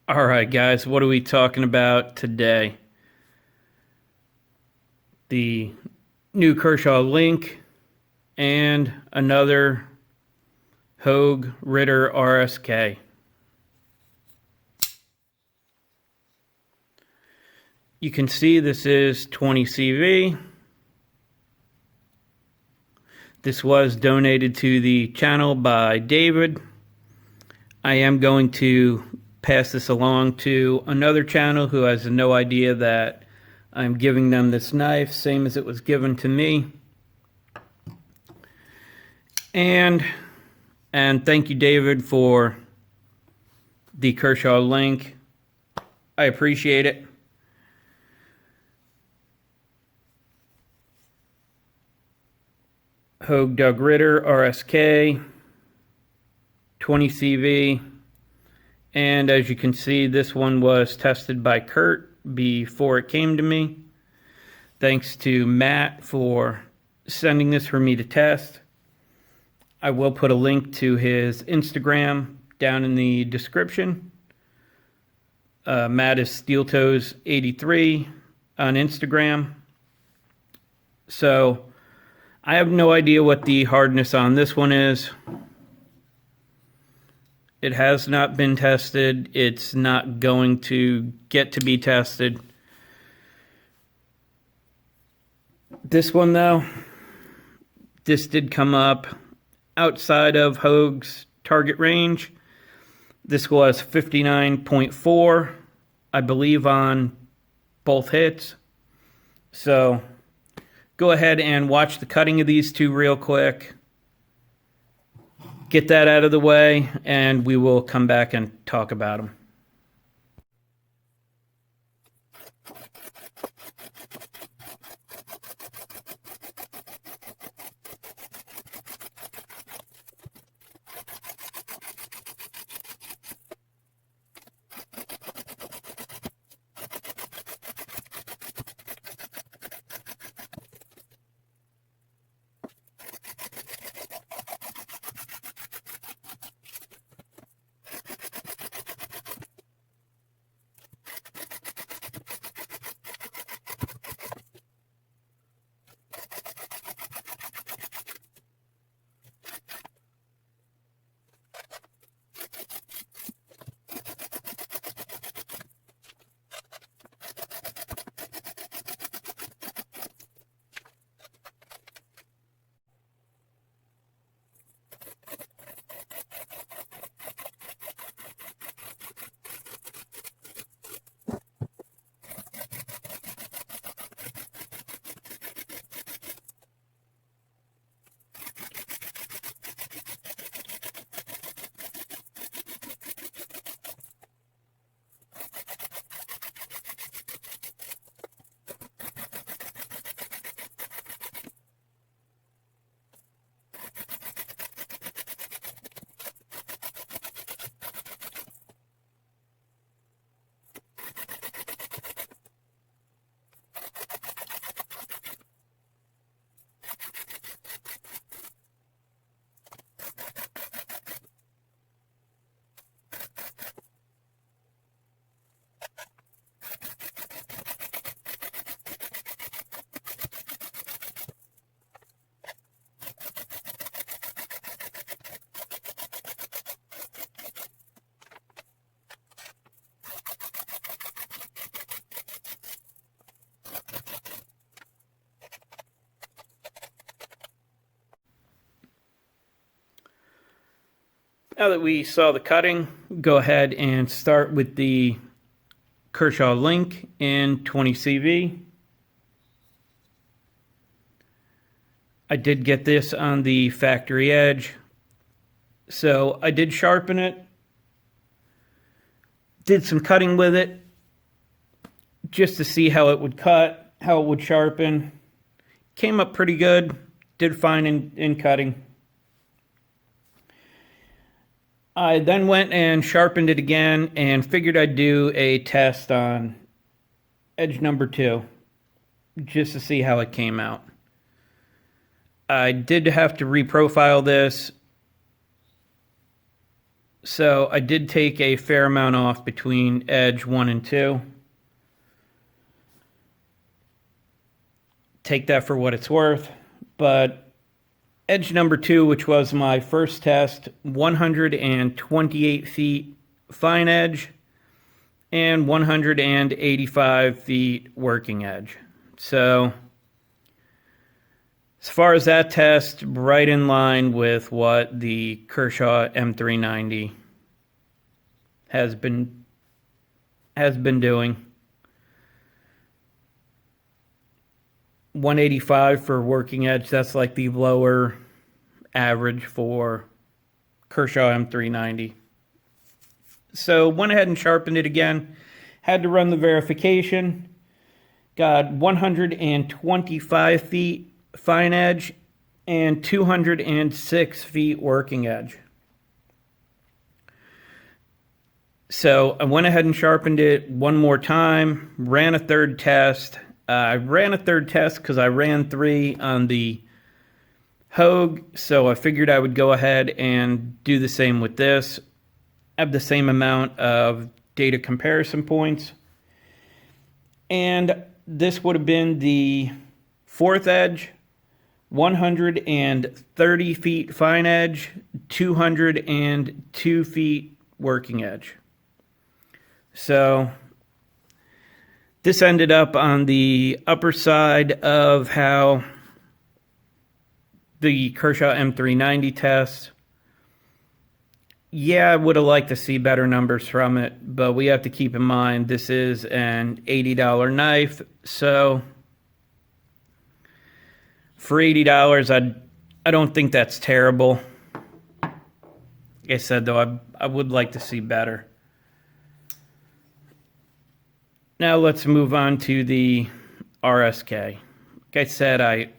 All right, guys, what are we talking about today? The new Kershaw Link and another Hogue Ritter RSK. You can see this is 20 CV. This was donated to the channel by David. I am going to pass this along to another channel who has no idea that I'm giving them this knife, same as it was given to me. And thank you, David, for the Kershaw Link. I appreciate it. Hogue Doug Ritter, RSK, 20 CV. And as you can see, this one was tested by Kurt before it came to me. Thanks to Matt for sending this for me to test. I will put a link to his Instagram down in the description. Matt is SteelToes83 on Instagram. So I have no idea what the hardness on this one is. It has not been tested. It's not going to get to be tested. This one, though, this did come up outside of Hogue's target range. This was 59.4, I believe, on both hits. So go ahead and watch the cutting of these two real quick. Get that out of the way, and we will come back and talk about them. Now that we saw the cutting, go ahead and start with the Kershaw Link in 20 CV. I did get this on the factory edge, so I did sharpen it. Did some cutting with it just to see how it would cut, how it would sharpen. Came up pretty good, did fine in cutting. I then went and sharpened it again and figured I'd do a test on edge number 2 just to see how it came out. I did have to reprofile this So I did take a fair amount off between edge 1 and 2. Take that for what it's worth. But edge number 2, which was my first test, 128 feet fine edge and 185 feet working edge. So as far as that test, right in line with what the Kershaw M390 has been doing. 185 for working edge, that's like the lower average for Kershaw M390. So went ahead and sharpened it again. Had to run the verification. Got 125 feet fine edge and 206 feet working edge. So I went ahead and sharpened it one more time, ran a third test. I ran a third test because I ran 3 on the Hogue, so I figured I would go ahead and do the same with this. Have the same amount of data comparison points. And this would have been the 4th edge, 130 feet fine edge, 202 feet working edge. So this ended up on the upper side of how the Kershaw M390 test. Yeah, I would have liked to see better numbers from it, but we have to keep in mind this is an $80 knife, so for $80, I don't think that's terrible. Like I said, though, I would like to see better. Now let's move on to the RSK. Like I said, I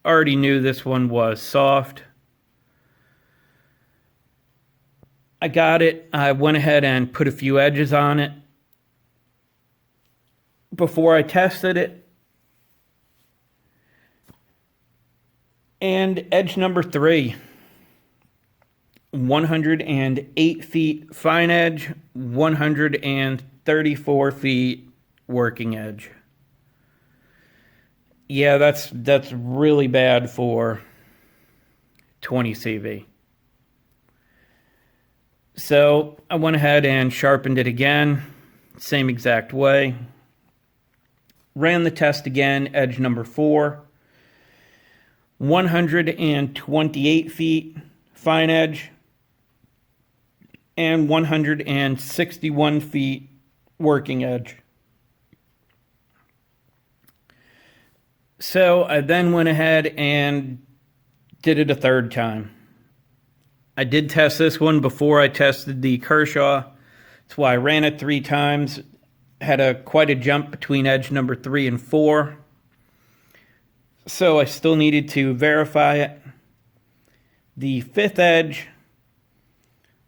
already knew this one was soft. I got it. I went ahead and put a few edges on it before I tested it. And edge number 3, 108 feet fine edge, 134 feet working edge. Yeah, that's really bad for 20 CV. So I went ahead and sharpened it again, same exact way. Ran the test again, edge number 4, 128 feet fine edge, and 161 feet working edge. So I then went ahead and did it a third time. I did test this one before I tested the Kershaw. That's why I ran it 3 times. Had quite a jump between edge number 3 and 4. So I still needed to verify it. The 5th edge,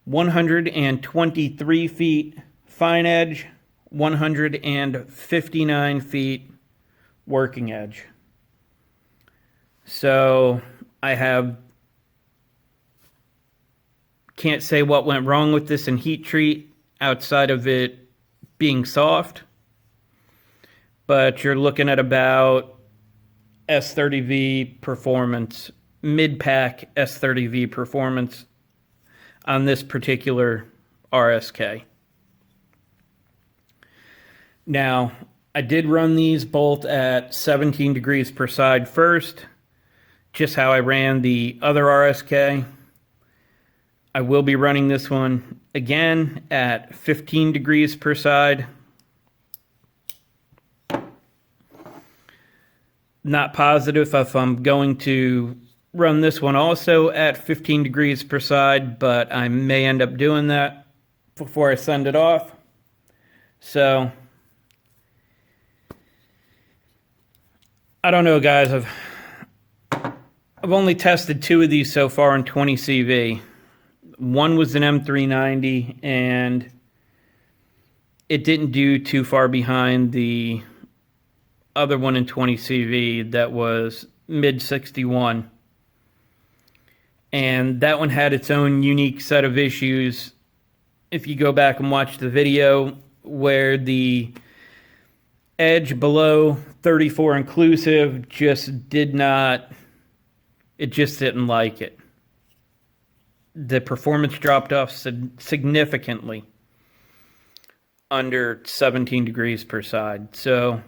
123 feet fine edge, 159 feet working edge. So I can't say what went wrong with this in heat treat outside of it being soft, but you're looking at about S30V performance, mid-pack S30V performance on this particular RSK. Now, I did run these both at 17 degrees per side first, just how I ran the other RSK. I will be running this one again at 15 degrees per side. Not positive if I'm going to run this one also at 15 degrees per side, but I may end up doing that before I send it off. So I don't know, guys. I've only tested 2 of these so far in 20 CV. One was an M390, and it didn't do too far behind the other one in 20 CV that was mid 61. And that one had its own unique set of issues if you go back and watch the video where the edge below 34 inclusive just didn't like it. The performance dropped off significantly under 17 degrees per side. So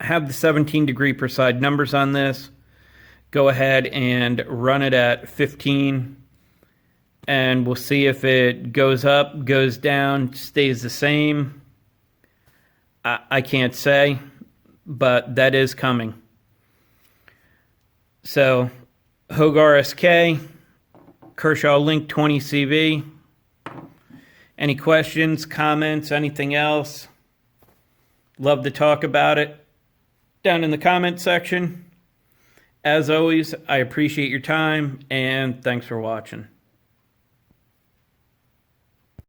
I have the 17 degree per side numbers on this. Go ahead and run it at 15, and we'll see if it goes up, goes down, stays the same. I can't say, but that is coming. So Hogue RSK, Kershaw Link 20 CV. Any questions, comments, anything else? Love to talk about it down in the comment section. As always, I appreciate your time, and thanks for watching.